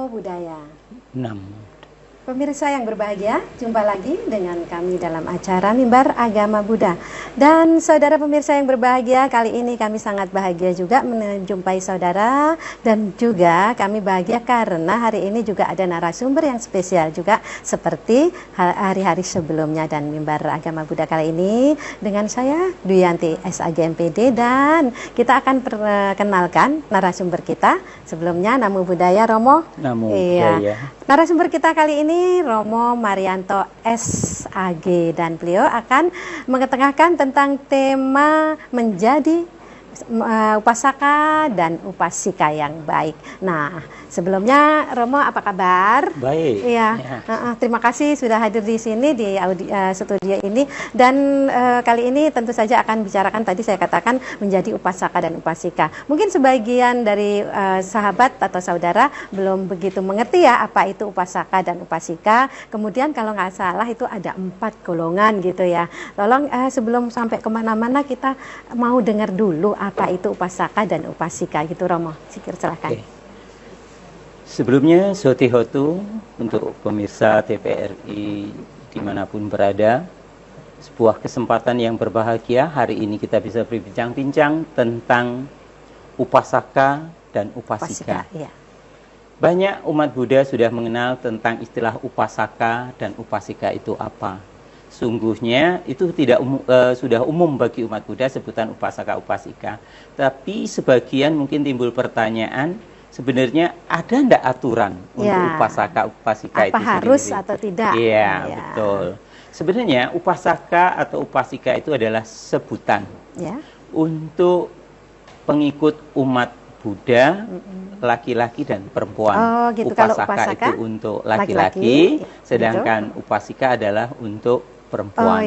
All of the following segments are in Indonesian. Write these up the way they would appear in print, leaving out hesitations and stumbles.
Budaya. 6. Pemirsa yang berbahagia, jumpa lagi dengan kami dalam acara Mimbar Agama Buddha. Dan saudara pemirsa yang berbahagia, kali ini kami sangat bahagia juga menjumpai saudara. Dan juga kami bahagia karena hari ini juga ada narasumber yang spesial juga seperti hari-hari sebelumnya. Dan Mimbar Agama Buddha kali ini dengan saya Duyanti SAGMPD. Dan kita akan perkenalkan narasumber kita. Sebelumnya Namo Buddhaya Romo. Namo Buddhaya. Narasumber kita kali ini Romo Marianto SAG, dan beliau akan mengetengahkan tentang tema menjadi upasaka dan upasika yang baik. Nah, sebelumnya Romo apa kabar? Baik. Iya. Terima kasih sudah hadir di sini di studio ini, dan kali ini tentu saja akan bicarakan, tadi saya katakan, menjadi upasaka dan upasika. Mungkin sebagian dari sahabat atau saudara belum begitu mengerti ya apa itu upasaka dan upasika. Kemudian kalau nggak salah itu ada 4 golongan gitu ya. Tolong sebelum sampai kemana-mana kita mau dengar dulu apa itu upasaka dan upasika gitu, Romo. Silakan. Oke. Sebelumnya Sotihotu untuk pemirsa TVRI dimanapun berada, sebuah kesempatan yang berbahagia. Hari ini kita bisa berbincang-bincang tentang upasaka dan upasika. Iya. Banyak umat Buddha sudah mengenal tentang istilah upasaka dan upasika itu apa. Sungguhnya itu sudah umum bagi umat Buddha sebutan upasaka upasika. Tapi sebagian mungkin timbul pertanyaan, sebenarnya ada enggak aturan untuk upasaka upasika itu sendiri? Harus atau tidak? Iya, betul. Sebenarnya upasaka atau upasika itu adalah sebutan untuk pengikut umat Buddha, laki-laki dan perempuan. Gitu. Upasaka itu untuk laki-laki, sedangkan upasika adalah untuk perempuan.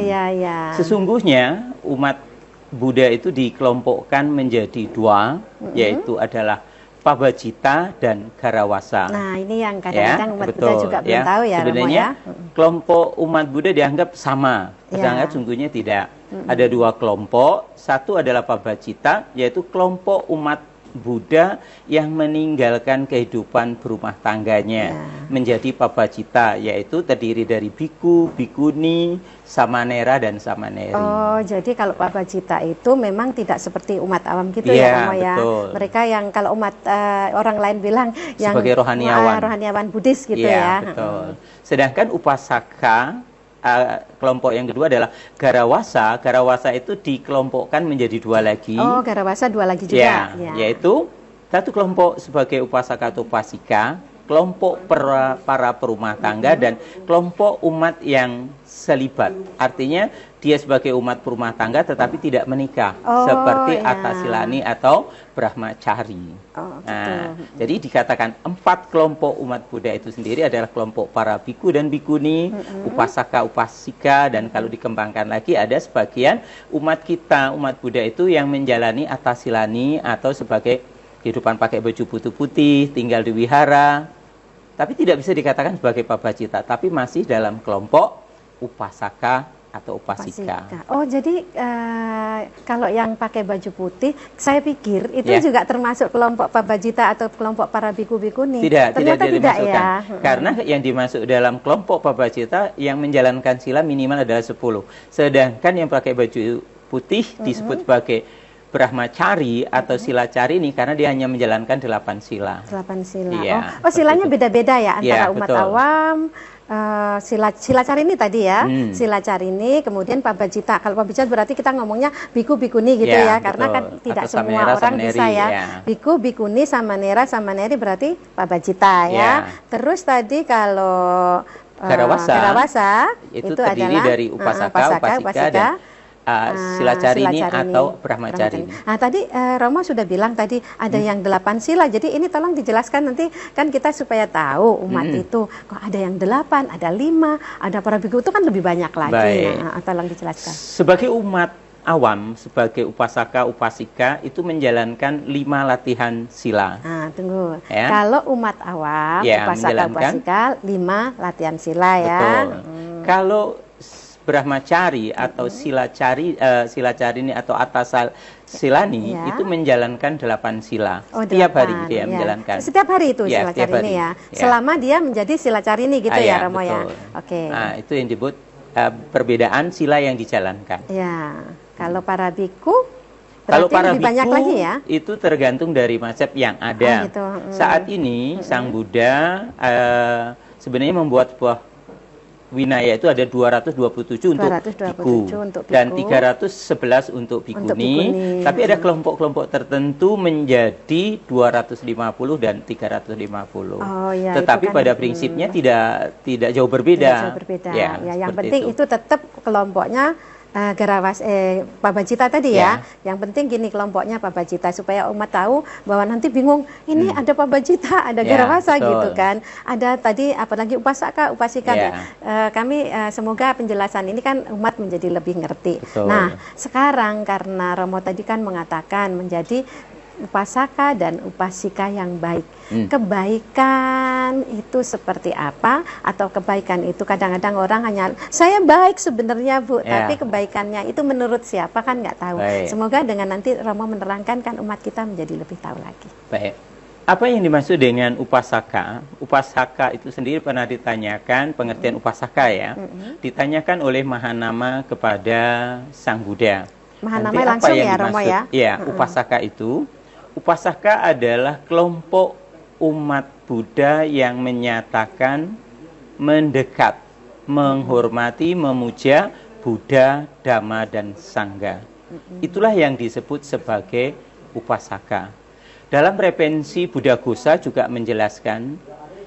Sesungguhnya umat Buddha itu dikelompokkan menjadi 2, yaitu adalah Pabajita dan Garawasa. Nah, ini yang kadang-kadang umat Buddha juga belum tahu ya. Sebenarnya kelompok umat Buddha dianggap sama, sedangkan sungguhnya tidak. Ada 2 kelompok. Satu adalah Pabajita, yaitu kelompok umat Buddha yang meninggalkan kehidupan berumah tangganya menjadi Pabajita, yaitu terdiri dari biku, bikuni, samanera dan samaneri. Jadi kalau Pabajita itu memang tidak seperti umat awam gitu ya, Romo ya. Betul. Mereka yang kalau umat orang lain bilang yang sebagai rohaniawan, rohaniawan Buddhis gitu ya. Betul. Sedangkan upasaka, kelompok yang kedua adalah Garawasa. Garawasa itu dikelompokkan menjadi 2 lagi. Garawasa 2 lagi juga. Yaitu satu kelompok sebagai upasaka atau upasika, kelompok para perumah tangga, dan kelompok umat yang selibat. Artinya dia sebagai umat perumah tangga tetapi tidak menikah, seperti Atasilani atau Brahmacari. Jadi dikatakan 4 kelompok umat Buddha itu sendiri adalah kelompok para biku dan bikuni, upasaka, upasika, dan kalau dikembangkan lagi ada sebagian umat kita, umat Buddha itu yang menjalani Atasilani atau sebagai kehidupan pakai baju putih-putih, tinggal di wihara, tapi tidak bisa dikatakan sebagai Pabajita, tapi masih dalam kelompok upasaka atau upasika. Jadi kalau yang pakai baju putih, saya pikir itu juga termasuk kelompok Pabajita atau kelompok para biku-bikuni. Ternyata tidak dimasukkan. Karena yang dimasuk dalam kelompok Pabajita yang menjalankan sila minimal adalah 10. Sedangkan yang pakai baju putih disebut sebagai Brahmacari atau Silacari ini karena dia hanya menjalankan 8 sila. 8 sila. Silanya beda-beda ya antara umat awam. Silacari ini tadi ya, Silacari ini, kemudian Pabajita. Kalau Pabajita berarti kita ngomongnya biku bikuni gitu ya, karena kan tidak atau semua orang samaneri, bisa ya. Biku, bikuni, samanera, samaneri berarti Pabajita ya. Terus tadi kalau Garawasa itu terdiri adalah dari upasaka, upasika dan Silacari ini atau Brahmacari. Nah tadi Romo sudah bilang tadi ada yang 8 sila. Jadi ini tolong dijelaskan nanti kan kita supaya tahu umat itu kok ada yang 8, ada 5, ada para biku itu kan lebih banyak lagi. Tolong dijelaskan. Sebagai umat awam, sebagai upasaka, upasika itu menjalankan 5 latihan sila. Tunggu. Kalau umat awam, upasaka, upasika 5 latihan sila ya. Betul. Kalau Brahmacari atau Silacarini atau Silani Ya. itu menjalankan 8 sila. Oh, Setiap hari 8, dia ya. menjalankan. Setiap hari itu Ya, setiap Silacarini hari. ya. Ya. Selama dia menjadi Silacarini gitu ya, Ya, Romo ya. betul. Oke. Nah, itu yang disebut perbedaan sila yang dijalankan. Ya. Kalau para biku Kalau berarti para lebih banyak biku lagi ya. itu tergantung dari mazhab yang ada. Oh, gitu. Saat ini Sang Buddha sebenarnya membuat sebuah winaya itu ada 227 untuk 227 biku untuk biku. dan 311 untuk Untuk bikuni. bikuni. Tapi ada kelompok-kelompok tertentu menjadi 250 dan 350. Oh, ya, Tetapi itu kan, pada prinsipnya tidak jauh berbeda. Tidak jauh berbeda. Ya, yang seperti penting itu tetap kelompoknya Pabajita tadi ya. Yang penting gini kelompoknya Pabajita supaya umat tahu bahwa nanti bingung ini ada Pabajita, ada Garawasa betul. gitu kan. Ada tadi apalagi upasaka, upasika. Ya. Kami semoga penjelasan ini kan umat menjadi lebih ngerti. Betul. Nah, sekarang karena Romo tadi kan mengatakan menjadi upasaka dan upasika yang baik. Kebaikan itu seperti apa? Atau kebaikan itu kadang-kadang orang hanya saya baik sebenarnya Bu, Ya. tapi kebaikannya itu menurut siapa kan nggak tahu. Baik. Semoga dengan nanti Romo menerangkan kan umat kita menjadi lebih tahu lagi. Baik. Apa yang dimaksud dengan upasaka? Upasaka itu sendiri pernah ditanyakan, pengertian upasaka ya. Ditanyakan oleh Mahanama kepada Sang Buddha. Mahanama Nanti apa langsung yang ya, Romo dimaksud? ya? Iya, upasaka itu. Upasaka adalah kelompok umat Buddha yang menyatakan mendekat, menghormati, memuja Buddha, Dhamma, dan Sangha. Itulah yang disebut sebagai upasaka. Dalam referensi Buddha Ghosa juga menjelaskan,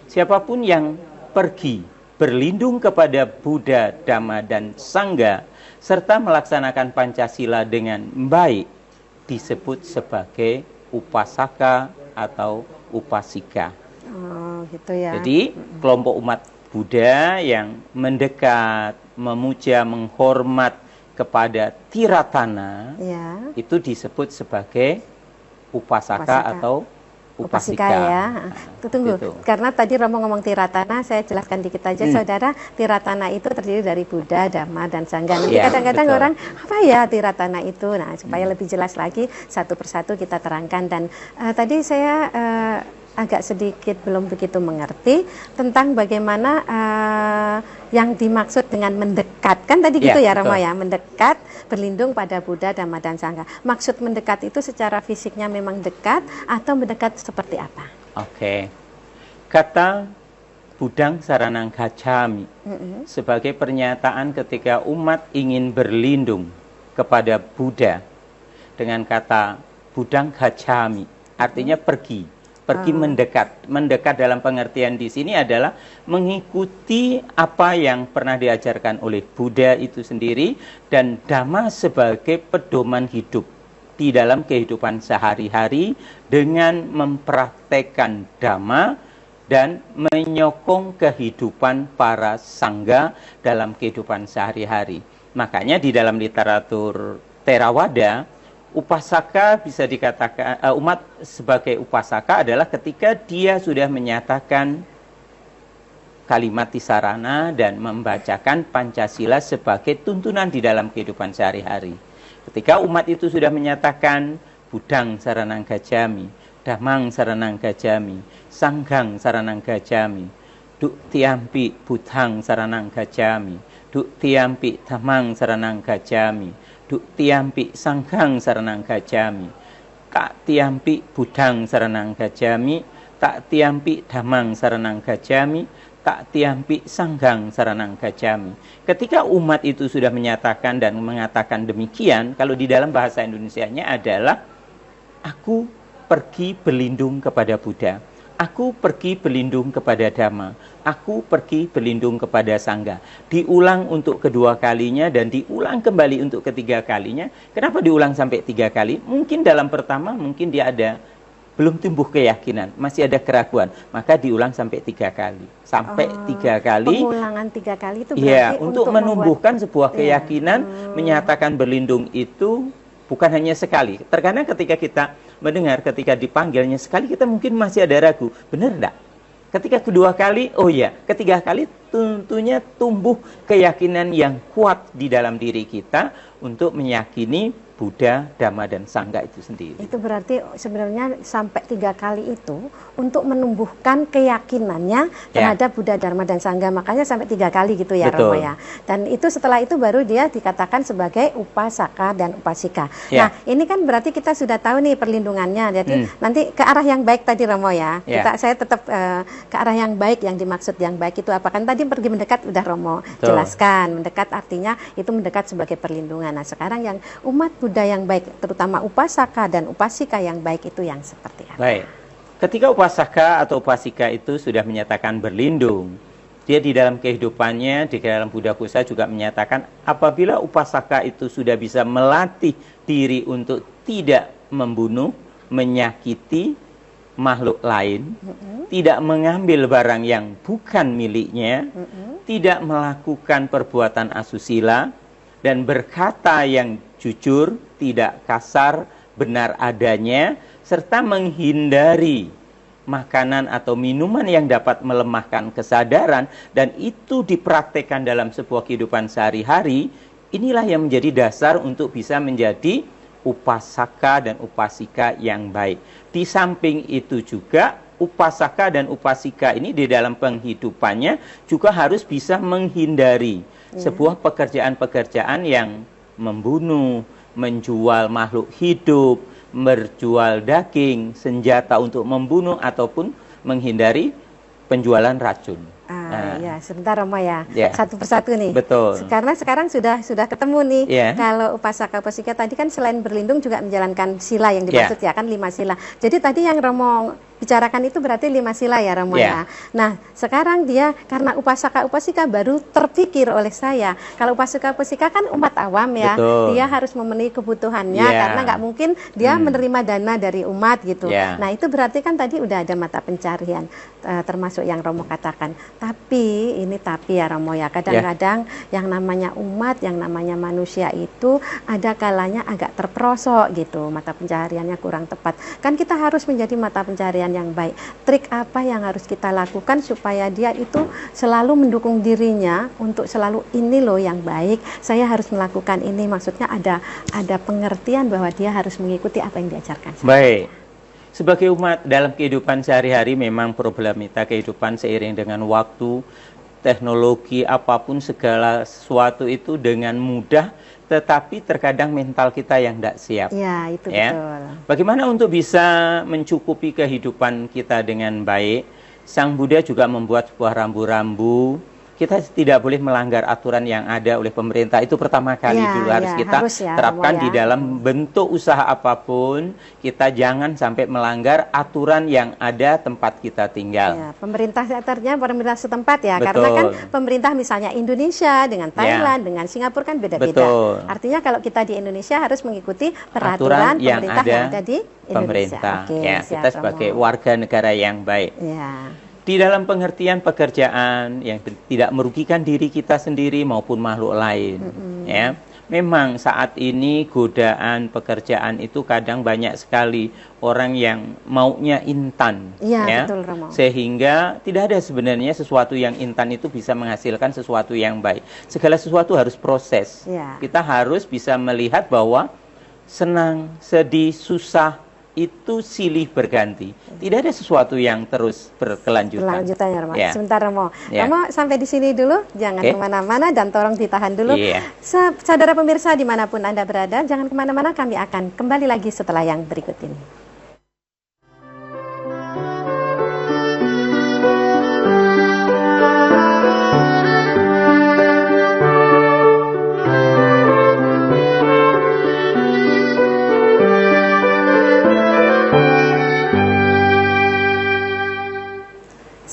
siapapun yang pergi berlindung kepada Buddha, Dhamma, dan Sangha, serta melaksanakan Pancasila dengan baik, disebut sebagai upasaka atau upasika. Oh, gitu ya. Jadi kelompok umat Buddha yang mendekat, memuja, menghormat kepada Tiratana, Ya. itu disebut sebagai upasaka Upasaka. atau upasika. Upasika ya. Tunggu, Gitu. karena tadi Romo ngomong Tiratana, saya jelaskan dikit aja Saudara. Tiratana itu terdiri dari Buddha, Dhamma, dan Sangha. Nanti Ya, kadang-kadang betul. orang, apa ya Tiratana itu? Nah, supaya lebih jelas lagi, satu persatu kita terangkan. Dan tadi saya agak sedikit belum begitu mengerti tentang bagaimana yang dimaksud dengan mendekat. Kan tadi gitu ya Romo betul. ya, mendekat, berlindung pada Buddha, Dhamma, dan Sangha. Maksud mendekat itu secara fisiknya memang dekat atau mendekat seperti apa? Oke. Kata Budang Saranang Gacchami sebagai pernyataan ketika umat ingin berlindung kepada Buddha dengan kata Budang Gacchami, artinya pergi mendekat. Mendekat dalam pengertian di sini adalah mengikuti apa yang pernah diajarkan oleh Buddha itu sendiri dan Dhamma sebagai pedoman hidup di dalam kehidupan sehari-hari dengan mempraktekkan Dhamma dan menyokong kehidupan para sangga dalam kehidupan sehari-hari. Makanya di dalam literatur Theravada, upasaka bisa dikatakan umat sebagai upasaka adalah ketika dia sudah menyatakan kalimat tisarana dan membacakan Pancasila sebagai tuntunan di dalam kehidupan sehari-hari. Ketika umat itu sudah menyatakan Budang Saranang Gacchami, Dhammang Saranang Gacchami, Sanghang Saranang Gacchami, Duktiampi Budhang Saranang Gacchami, Duktiampi Dhammang Saranang Gacchami, Duktiampi Sanghang Saranang Gacchami, Tak tiampi Budhang Saranang Gacchami, Tak tiampi Dhammang Saranang Gacchami, Tak tiampi Sanghang Saranang Gacchami. Ketika umat itu sudah menyatakan dan mengatakan demikian, kalau di dalam bahasa Indonesianya adalah aku pergi berlindung kepada Buddha, aku pergi berlindung kepada Dhamma, aku pergi berlindung kepada Sangha. Diulang untuk kedua kalinya dan diulang kembali untuk ketiga kalinya. Kenapa diulang sampai 3 kali? Mungkin dalam pertama mungkin dia belum tumbuh keyakinan, masih ada keraguan, maka diulang sampai 3 kali. Sampai 3 kali. Pengulangan 3 kali itu berarti Ya, untuk menumbuhkan membuat, sebuah keyakinan, menyatakan berlindung itu bukan hanya sekali. Terkadang ketika kita mendengar, ketika dipanggilnya sekali, kita mungkin masih ada ragu. Benar enggak? Ketika kedua kali, oh ya, ketiga kali tentunya tumbuh keyakinan yang kuat di dalam diri kita untuk meyakini Buddha, Dhamma, dan Sangha itu sendiri. Itu berarti sebenarnya sampai 3 kali itu untuk menumbuhkan keyakinannya terhadap Buddha, Dharma, dan Sangha. Makanya sampai 3 kali gitu ya, Betul. Romo ya. Dan itu setelah itu baru dia dikatakan sebagai upasaka dan upasika. Ya. Nah, ini kan berarti kita sudah tahu nih perlindungannya. Jadi nanti ke arah yang baik tadi, Romo ya. Ya. Saya tetap ke arah yang baik. Yang dimaksud yang baik itu apa? Kan tadi pergi mendekat udah Romo Betul. jelaskan. Mendekat artinya itu mendekat sebagai perlindungan. Nah, sekarang yang umat Buddha yang baik, terutama upasaka dan upasika yang baik itu yang seperti apa? Baik. Ketika upasaka atau upasika itu sudah menyatakan berlindung, dia di dalam kehidupannya, di dalam Buddha Kusa juga menyatakan apabila upasaka itu sudah bisa melatih diri untuk tidak membunuh, menyakiti makhluk lain, tidak mengambil barang yang bukan miliknya, tidak melakukan perbuatan asusila, dan berkata yang jujur, tidak kasar, benar adanya, serta menghindari makanan atau minuman yang dapat melemahkan kesadaran, dan itu dipraktekkan dalam sebuah kehidupan sehari-hari, inilah yang menjadi dasar untuk bisa menjadi upasaka dan upasika yang baik. Di samping itu juga, upasaka dan upasika ini di dalam penghidupannya juga harus bisa menghindari sebuah pekerjaan-pekerjaan yang membunuh, menjual makhluk hidup, menjual daging, senjata untuk membunuh, ataupun menghindari penjualan racun. Ya, sebentar Romo ya. Ya. Satu persatu nih. Betul. Karena sekarang sudah ketemu nih. Ya. Kalau upasaka upasika tadi kan selain berlindung juga menjalankan sila yang dimaksud ya kan 5 sila. Jadi tadi yang Romo bicarakan itu berarti 5 sila ya Romo ya. Nah, sekarang dia karena upasaka upasika baru terpikir oleh saya. Kalau upasaka upasika kan umat awam ya. Betul. Dia harus memenuhi kebutuhannya karena nggak mungkin dia menerima dana dari umat gitu. Nah, itu berarti kan tadi udah ada mata pencarian termasuk yang Romo katakan. Tapi ini tapi ya Romo ya, kadang-kadang yang namanya umat, yang namanya manusia itu ada kalanya agak terperosok gitu, mata pencahariannya kurang tepat. Kan kita harus menjadi mata pencaharian yang baik. Trik apa yang harus kita lakukan supaya dia itu selalu mendukung dirinya untuk selalu ini loh yang baik, saya harus melakukan ini, maksudnya ada pengertian bahwa dia harus mengikuti apa yang diajarkan. Baik. Sebagai umat dalam kehidupan sehari-hari memang problemita kehidupan seiring dengan waktu, teknologi, apapun segala sesuatu itu dengan mudah, tetapi terkadang mental kita yang tidak siap. Ya, itu betul. Bagaimana untuk bisa mencukupi kehidupan kita dengan baik? Sang Buddha juga membuat sebuah rambu-rambu. Kita tidak boleh melanggar aturan yang ada oleh pemerintah. Itu pertama kali dulu harus kita terapkan di dalam bentuk usaha apapun. Kita jangan sampai melanggar aturan yang ada tempat kita tinggal. Ya, pemerintah pemerintah setempat ya. Betul. Karena kan pemerintah misalnya Indonesia dengan Thailand, dengan Singapura kan beda-beda. Artinya kalau kita di Indonesia harus mengikuti peraturan pemerintah yang ada di Indonesia. Kita sebagai warga negara yang baik. Di dalam pengertian pekerjaan yang tidak merugikan diri kita sendiri maupun makhluk lain. Ya, memang saat ini godaan pekerjaan itu kadang banyak sekali orang yang maunya instan. Ya, betul, Romo. Sehingga tidak ada sebenarnya sesuatu yang instan itu bisa menghasilkan sesuatu yang baik. Segala sesuatu harus proses. Kita harus bisa melihat bahwa senang, sedih, susah, itu silih berganti. Tidak ada sesuatu yang terus berkelanjutan. Berlanjutannya, Romo. Sebentar, Romo. Romo, sampai di sini dulu. Jangan kemana-mana dan tolong ditahan dulu. Saudara pemirsa dimanapun Anda berada, jangan kemana-mana. Kami akan kembali lagi setelah yang berikut ini.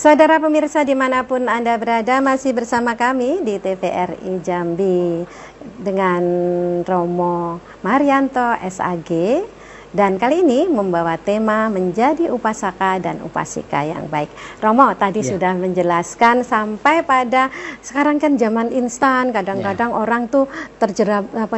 Saudara pemirsa dimanapun Anda berada, masih bersama kami di TVRI Jambi dengan Romo Marianto SAG, dan kali ini membawa tema menjadi upasaka dan upasika yang baik. Romo tadi sudah menjelaskan sampai pada sekarang kan zaman instan, kadang-kadang orang tuh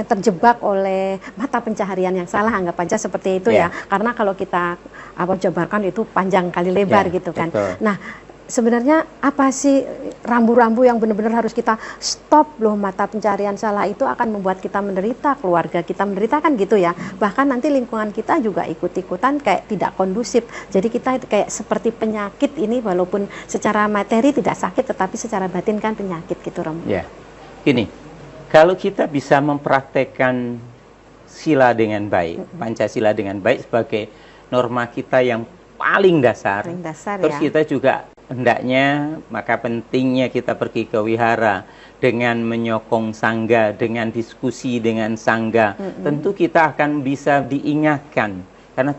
terjebak oleh mata pencaharian yang salah, anggap aja seperti itu ya. Karena kalau kita jabarkan itu panjang kali lebar gitu kan. Betul. Nah, sebenarnya apa sih rambu-rambu yang benar-benar harus kita stop loh, mata pencarian salah itu akan membuat kita menderita, keluarga kita menderita kan gitu ya. Bahkan nanti lingkungan kita juga ikut-ikutan kayak tidak kondusif. Jadi kita kayak seperti penyakit ini, walaupun secara materi tidak sakit tetapi secara batin kan penyakit gitu, Romo. Ya, gini, kalau kita bisa mempraktekkan sila dengan baik, Pancasila dengan baik sebagai norma kita yang paling dasar, terus ya. kita juga hendaknya, maka pentingnya kita pergi ke wihara dengan menyokong sangga, dengan diskusi dengan sangga. Tentu kita akan bisa diingatkan, karena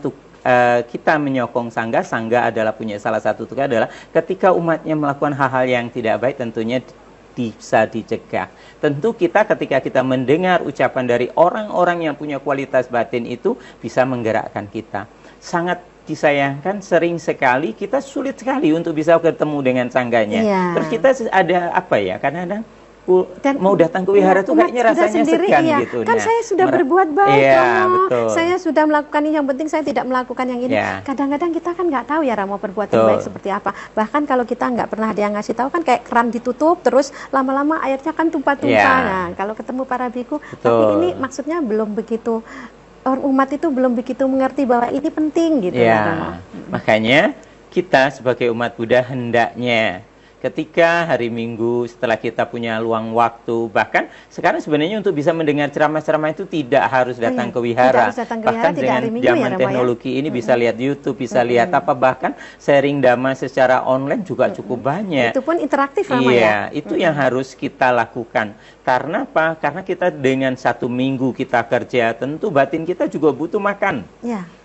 kita menyokong sangga, sangga adalah punya salah satu tugas adalah ketika umatnya melakukan hal-hal yang tidak baik, tentunya bisa dicegah. Tentu kita ketika kita mendengar ucapan dari orang-orang yang punya kualitas batin itu bisa menggerakkan kita. Sangat disayangkan sering sekali kita sulit sekali untuk bisa ketemu dengan sangganya. Terus kita ada apa ya, kadang-kadang mau datang ke wihara tuh kayaknya rasanya sendiri, segan iya. gitu. Kan saya sudah berbuat baik, betul. Saya sudah melakukan ini, yang penting saya tidak melakukan yang ini. Kadang-kadang kita kan nggak tahu ya Ramo perbuatan baik seperti apa. Bahkan kalau kita nggak pernah ada yang ngasih tahu kan kayak keran ditutup terus lama-lama airnya kan tumpah-tumpah. Nah, kalau ketemu para biku, tapi ini maksudnya belum begitu, umat itu belum begitu mengerti bahwa ini penting gitu ya. Makanya kita sebagai umat Buddha hendaknya ketika hari Minggu setelah kita punya luang waktu, bahkan sekarang sebenarnya untuk bisa mendengar ceramah-ceramah itu tidak harus datang ke wihara. Bahkan dengan zaman teknologi ini bisa lihat YouTube, bisa lihat apa, bahkan sharing dhamma secara online juga cukup banyak. Itu pun interaktif Rama ya. Itu yang harus kita lakukan. Karena apa? Karena kita dengan 1 minggu kita kerja, tentu batin kita juga butuh makan.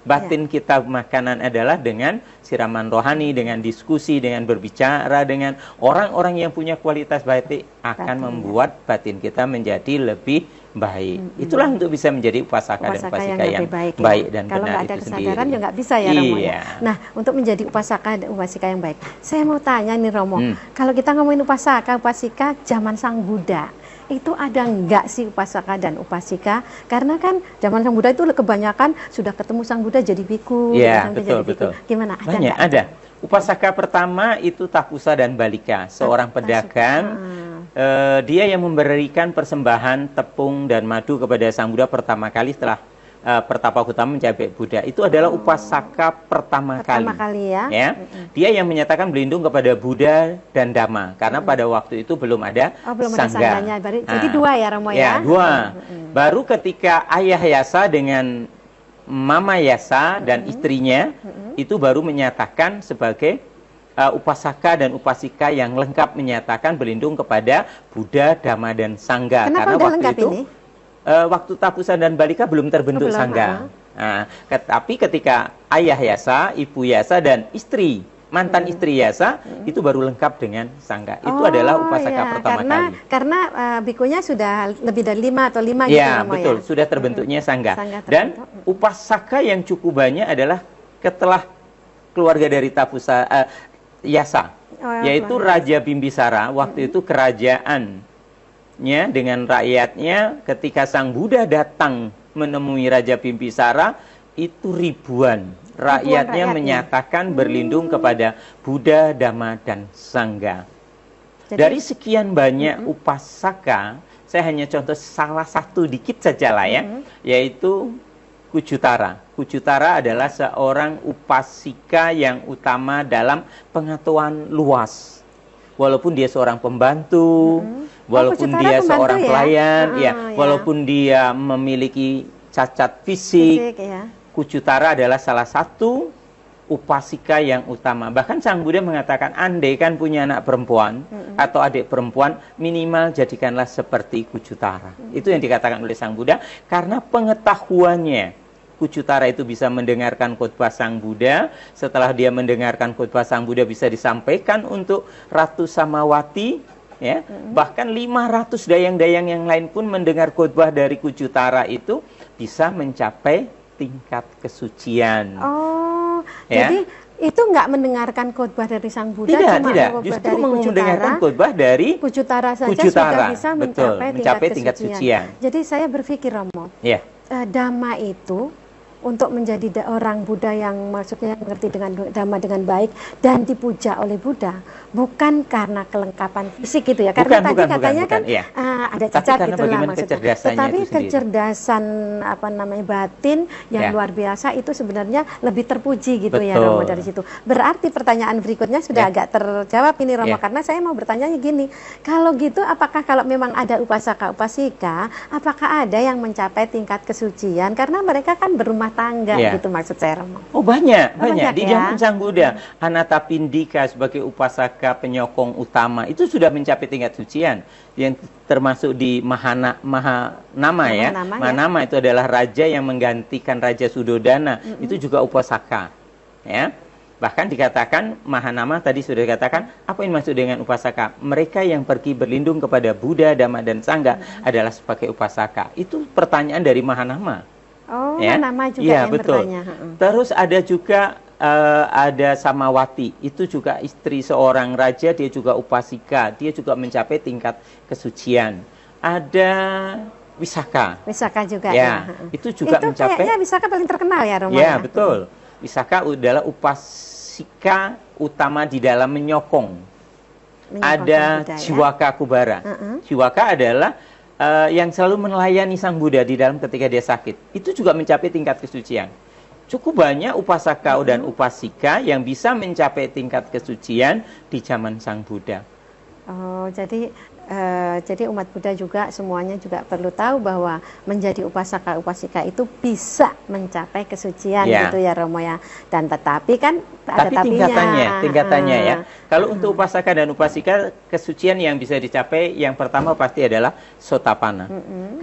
Batin kita makanan adalah dengan siraman rohani, dengan diskusi, dengan berbicara, dengan orang-orang yang punya kualitas batin akan membuat batin kita menjadi lebih baik. Itulah untuk bisa menjadi upasaka dan upasika yang baik dan kalau benar nggak ada itu kesadaran sendiri. Ya nggak bisa ya Romo ya. Nah, untuk menjadi upasaka dan upasika yang baik, saya mau tanya nih Romo, kalau kita ngomongin upasaka, upasika zaman Sang Buddha, itu ada enggak sih upasaka dan upasika? Karena kan zaman Sang Buddha itu kebanyakan sudah ketemu Sang Buddha jadi biku. Betul. Gimana? Banyak, ada. Upasaka pertama itu Tapusa dan Balika, seorang pedagang. Dia yang memberikan persembahan tepung dan madu kepada Sang Buddha pertama kali setelah Pertapa Gautama mencapai Buddha. Itu adalah upasaka pertama kali ya. Dia yang menyatakan berlindung kepada Buddha dan Dhamma, karena pada waktu itu belum ada sangga. Jadi 2 ya Romo ya? 2. Baru ketika Ayah Yasa dengan Mama Yasa dan istrinya itu baru menyatakan sebagai upasaka dan upasika yang lengkap, menyatakan berlindung kepada Buddha, Dhamma dan Sangga. Karena waktu itu ini? Waktu Tapusa dan Balika belum terbentuk sangga. Tapi ketika Ayah Yasa, Ibu Yasa dan istri, mantan istri Yasa itu baru lengkap dengan sangga. Itu adalah upasaka pertama kali. Karena bikunya sudah lebih dari 5 atau 5 gitu ya, betul, sudah terbentuknya sangga. Dan upasaka yang cukup banyak adalah setelah keluarga dari Tapusa Yasa, yaitu Raja Bimbisara. Waktu itu kerajaan dengan rakyatnya, ketika Sang Buddha datang menemui Raja Bimbisara, itu ribuan rakyatnya menyatakan berlindung kepada Buddha, Dhamma, dan Sangga. Dari sekian banyak upasaka, saya hanya contoh salah satu dikit saja lah ya, yaitu Kucutara. Kucutara adalah seorang upasika yang utama dalam pengetahuan luas. Walaupun dia seorang pembantu, walaupun dia seorang pelayan, walaupun dia memiliki cacat fisik, Kucutara adalah salah satu upasika yang utama. Bahkan Sang Buddha mengatakan, andai kan punya anak perempuan atau adik perempuan, minimal jadikanlah seperti Kucutara. Itu yang dikatakan oleh Sang Buddha, karena pengetahuannya. Kucutara itu bisa mendengarkan khotbah Sang Buddha. Setelah dia mendengarkan khotbah Sang Buddha, bisa disampaikan untuk Ratu Samawati, ya. Bahkan 500 dayang-dayang yang lain pun mendengar khotbah dari Kucutara itu bisa mencapai tingkat kesucian. Jadi itu nggak mendengarkan khotbah dari Sang Buddha, tidak. Justru mendengarkan khotbah dari Kucutara saja sudah bisa mencapai tingkat kesucian. kesucian. Jadi saya berpikir Romo, Dhamma itu untuk menjadi orang Buddha yang maksudnya mengerti dengan Dhamma dengan baik dan dipuja oleh Buddha bukan karena kelengkapan fisik gitu ya, karena tadi katanya kan iya. Ada cacat itulah maksudnya, tetapi itu kecerdasan apa namanya batin yang luar biasa itu sebenarnya lebih terpuji gitu. Betul. Ya Romo dari situ. Berarti pertanyaan berikutnya sudah agak terjawab ini Romo, karena saya mau bertanya gini, kalau gitu apakah kalau memang ada upasaka upasika, apakah ada yang mencapai tingkat kesucian karena mereka kan berumah tangga gitu maksud saya Romo? Oh banyak di ya? zaman Sang Buddha. Anatapindika sebagai upasaka penyokong utama itu sudah mencapai tingkat sucian yang termasuk di Mahanama ya. Mahanama itu adalah raja yang menggantikan Raja Sudodana, itu juga upasaka ya. Bahkan dikatakan Mahanama tadi sudah dikatakan, apa yang maksud dengan upasaka? Mereka yang pergi berlindung kepada Buddha, Dhamma dan Sangha adalah sebagai upasaka. Itu pertanyaan dari Mahanama. Oh, nama juga yang betul. bertanya. Terus ada juga ada Samawati, itu juga istri seorang raja, dia juga upasika, dia juga mencapai tingkat kesucian. Ada Wisaka. Wisaka juga itu juga mencapai. Itu Wisaka paling terkenal ya Romo. Ya, betul. Wisaka adalah upasika utama di dalam menyokong. Ada Jiwaka Kubara. Jiwaka adalah yang selalu melayani Sang Buddha di dalam ketika dia sakit. Itu juga mencapai tingkat kesucian. Cukup banyak upasaka dan upasika yang bisa mencapai tingkat kesucian di zaman Sang Buddha. Oh, jadi umat Buddha juga semuanya juga perlu tahu bahwa menjadi upasaka upasika itu bisa mencapai kesucian gitu ya Romo ya. Dan tetapi kan ada tingkatannya ya. Kalau untuk upasaka dan upasika, kesucian yang bisa dicapai yang pertama pasti adalah Sotapanna.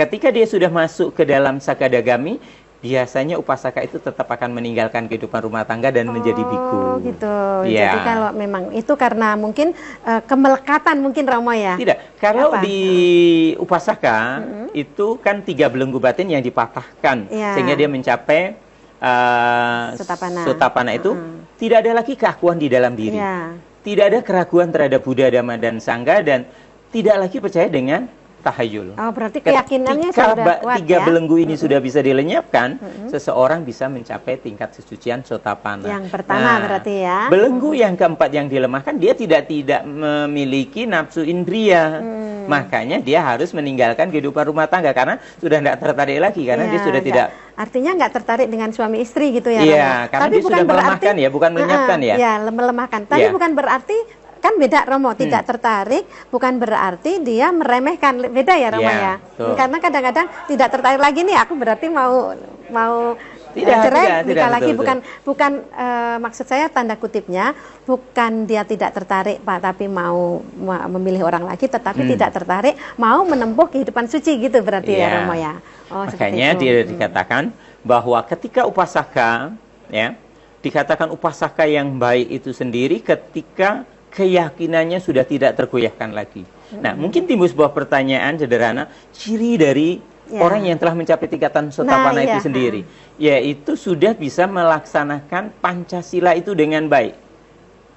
Ketika dia sudah masuk ke dalam Sakadagami, biasanya upasaka itu tetap akan meninggalkan kehidupan rumah tangga dan menjadi biku. Gitu. Jadi kalau memang itu karena mungkin kemelekatan mungkin Romo ya. Tidak. Kalau di upasaka itu kan 3 belenggu batin yang dipatahkan sehingga dia mencapai Sotapanna itu tidak ada lagi keakuan di dalam diri. Tidak ada keraguan terhadap Buddha, Dhamma dan Sangha dan tidak lagi percaya dengan tahayul. Oh, berarti keyakinannya sudah kuat 3 belenggu ini sudah bisa dilenyapkan, seseorang bisa mencapai tingkat kesucian Sotapanna. Yang pertama berarti ya. Belenggu yang keempat yang dilemahkan, dia tidak memiliki nafsu indria. Makanya dia harus meninggalkan kehidupan rumah tangga karena sudah tidak tertarik lagi karena dia sudah tidak. Artinya nggak tertarik dengan suami istri gitu ya. Iya, karena dia sudah melemahkan ya, bukan melenyapkan ya. Iya, melemahkan. Tapi bukan berarti kan beda Romo, tidak tertarik bukan berarti dia meremehkan, beda ya Romo ya. Karena kadang-kadang tidak tertarik lagi nih, aku berarti mau cerai nikah lagi, bukan maksud saya tanda kutipnya bukan dia tidak tertarik Pak, tapi mau memilih orang lagi, tetapi tidak tertarik mau menempuh kehidupan suci gitu berarti ya Romo ya. Makanya dia dikatakan bahwa ketika upasaka ya, dikatakan upasaka yang baik itu sendiri ketika keyakinannya sudah tidak tergoyahkan lagi. Nah, mungkin timbul sebuah pertanyaan sederhana, ciri dari orang yang telah mencapai tingkatan Sotapanna itu sendiri, yaitu sudah bisa melaksanakan Pancasila itu dengan baik.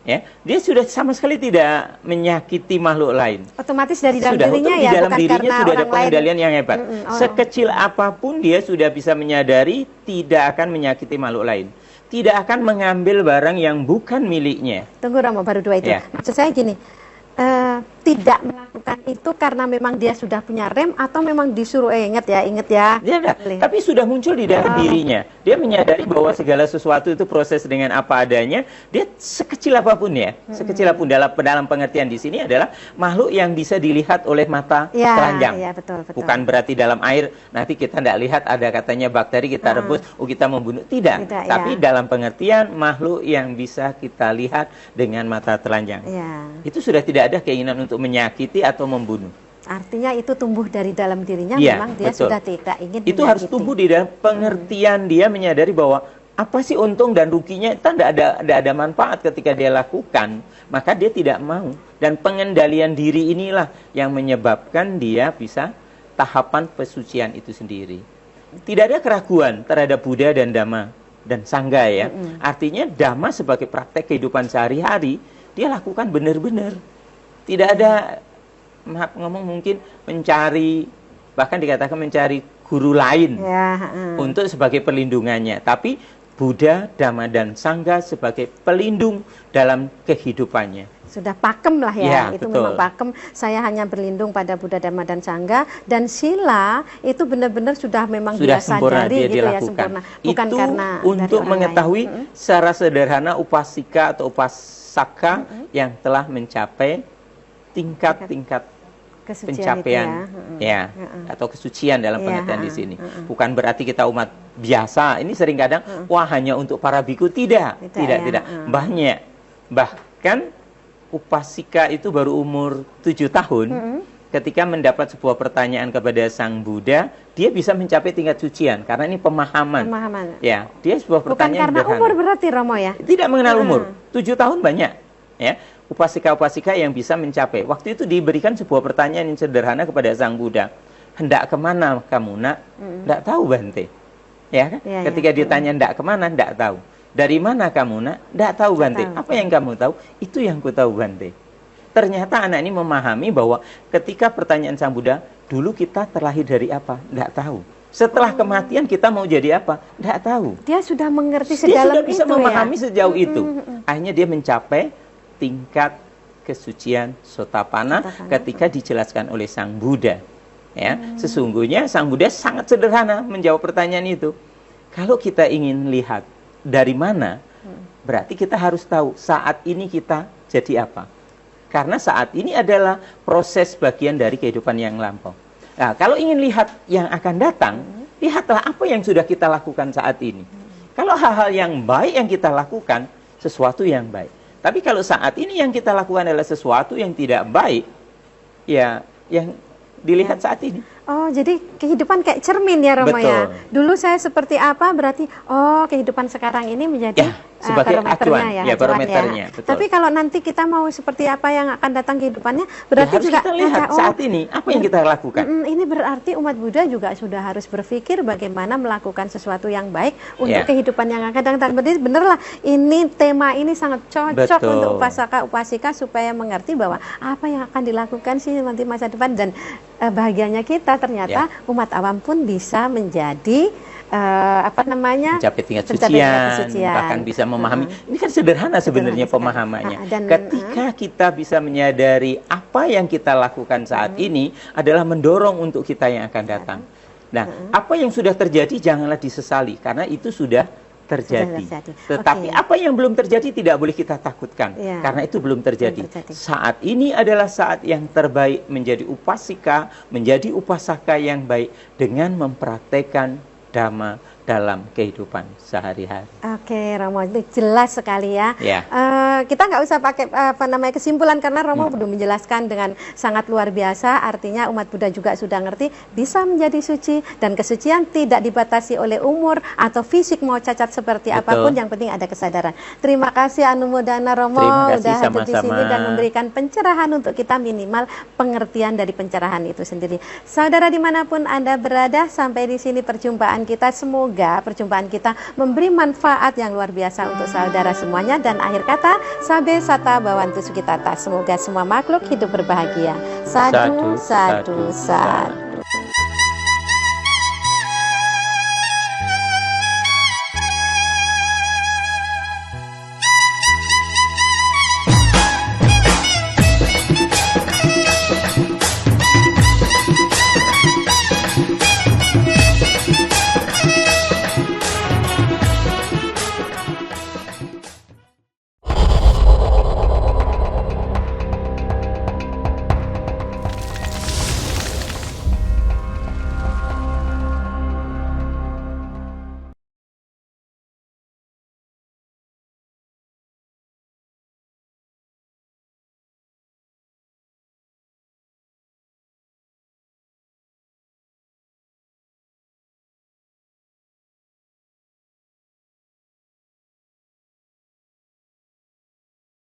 Ya, dia sudah sama sekali tidak menyakiti makhluk lain. Otomatis dari dalam dirinya ya, di dalam bukan dirinya karena sudah ada orang pengendalian yang hebat. Sekecil apapun dia sudah bisa menyadari tidak akan menyakiti makhluk lain. Tidak akan mengambil barang yang bukan miliknya. Tunggu Romo, baru 2 itu. Maksud saya gini, tidak melakukan itu karena memang dia sudah punya rem atau memang disuruh ingat ya. Tapi sudah muncul di dalam dirinya. Dia menyadari bahwa segala sesuatu itu proses dengan apa adanya. Dia sekecil apapun ya, sekecil apapun dalam pengertian di sini adalah makhluk yang bisa dilihat oleh mata telanjang. Betul. Bukan berarti dalam air nanti kita tidak lihat ada katanya bakteri kita rebus, kita membunuh. Tidak. Tapi dalam pengertian makhluk yang bisa kita lihat dengan mata telanjang. Itu sudah tidak ada keinginan untuk menyakiti atau membunuh. Artinya itu tumbuh dari dalam dirinya, memang dia sudah tidak ingin itu menyakiti. Harus tumbuh di dalam pengertian dia menyadari bahwa apa sih untung dan ruginya, itu tidak ada manfaat ketika dia lakukan, maka dia tidak mau. Dan pengendalian diri inilah yang menyebabkan dia bisa tahapan pesucian itu sendiri. Tidak ada keraguan terhadap Buddha dan Dhamma dan Sangha ya. Artinya Dhamma sebagai praktek kehidupan sehari-hari dia lakukan benar-benar. Tidak ada, maaf ngomong, mungkin mencari bahkan dikatakan mencari guru lain Ya, untuk sebagai perlindungannya. Tapi Buddha, Dhamma, dan Sangha sebagai pelindung dalam kehidupannya. sudah pakem lah ya, Ya, itu betul. memang pakem. Saya hanya berlindung pada Buddha, Dhamma, dan Sangha, dan sila itu benar-benar sudah memang Sudah dia sempurna, sadari dia gitu ya, dilakukan. sempurna. Bukan Itu karena untuk dari orang mengetahui lain. secara sederhana upasika atau upasaka yang telah mencapai tingkat-tingkat Kesucian pencapaian itu ya. atau kesucian dalam Ya, pengertian di sini. Bukan berarti kita umat biasa. Ini sering kadang wah hanya untuk para biku, tidak, Tidak ya. Banyak. Bahkan upasika itu baru umur 7 tahun. Ketika mendapat sebuah pertanyaan kepada Sang Buddha, dia bisa mencapai tingkat sucian karena ini pemahaman. Pemahaman. Ya, dia sebuah Bukan pertanyaan karena sederhana. umur berarti Romo ya. Tidak mengenal umur. 7 tahun banyak, ya. Upasika-upasika yang bisa mencapai. Waktu itu diberikan sebuah pertanyaan yang sederhana kepada Sang Buddha. Hendak kemana kamu, nak? Tidak tahu, Bante. Ya kan? Ya, Ketika ya. ditanya hendak kemana, tidak tahu. Dari mana kamu, nak? Tidak tahu, Bante. tahu. Apa yang kamu tahu? Itu yang ku tahu, Bante. Ternyata anak ini memahami bahwa ketika pertanyaan Sang Buddha, dulu kita terlahir dari apa? Tidak tahu. Setelah kematian kita mau jadi apa? Tidak tahu. Dia sudah mengerti Dia sedalam sudah bisa itu memahami ya. sejauh itu. Akhirnya dia mencapai tingkat kesucian Sotapanna ketika dijelaskan oleh Sang Buddha. Ya, sesungguhnya Sang Buddha sangat sederhana menjawab pertanyaan itu. Kalau kita ingin lihat dari mana, berarti kita harus tahu saat ini kita jadi apa. Karena saat ini adalah proses bagian dari kehidupan yang lampau. Nah, kalau ingin lihat yang akan datang, lihatlah apa yang sudah kita lakukan saat ini. Kalau hal-hal yang baik yang kita lakukan, sesuatu yang baik. Tapi kalau saat ini yang kita lakukan adalah sesuatu yang tidak baik, ya yang dilihat saat ini. Oh, jadi kehidupan kayak cermin ya Romo ya. Betul. Dulu saya seperti apa, berarti oh kehidupan sekarang ini menjadi Ya, sebagai barometernya acuan, ya, acuan barometernya, betul. Tapi kalau nanti kita mau seperti apa yang akan datang kehidupannya, berarti harus juga kita lihat oh, saat ini apa yang kita lakukan. Ini berarti umat Buddha juga sudah harus berpikir bagaimana melakukan sesuatu yang baik untuk Ya. kehidupan yang akan datang. Berarti benerlah ini tema ini sangat cocok Betul. untuk upasaka upasika supaya mengerti bahwa apa yang akan dilakukan sih nanti masa depan, dan bahagianya kita ternyata umat awam pun bisa menjadi mencapai tingkat tingkat sucian, bahkan bisa memahami. Ini kan sederhana sebenarnya pemahamannya. Ketika kita bisa menyadari apa yang kita lakukan saat ini adalah mendorong untuk kita yang akan datang. Nah, apa yang sudah terjadi janganlah disesali karena itu sudah terjadi. Tetapi apa yang belum terjadi tidak boleh kita takutkan karena itu belum terjadi. Saat ini adalah saat yang terbaik menjadi upasika, menjadi upasaka yang baik dengan mempraktekkan Dhamma dalam kehidupan sehari-hari. Oke, Romo, itu jelas sekali ya. Ya. Kita nggak usah pakai kesimpulan karena Romo sudah menjelaskan dengan sangat luar biasa. Artinya umat Buddha juga sudah ngerti bisa menjadi suci dan kesucian tidak dibatasi oleh umur atau fisik mau cacat seperti apapun. Yang penting ada kesadaran. Terima kasih Anumodana Romo sudah hadir di sini dan memberikan pencerahan untuk kita, minimal pengertian dari pencerahan itu sendiri. Saudara dimanapun Anda berada, sampai di sini perjumpaan kita. Semoga perjumpaan kita memberi manfaat yang luar biasa untuk saudara semuanya. Dan akhir kata, Sabe Sata Bawantu Sukitata. Semoga semua makhluk hidup berbahagia. Sadu, sadu, sadu.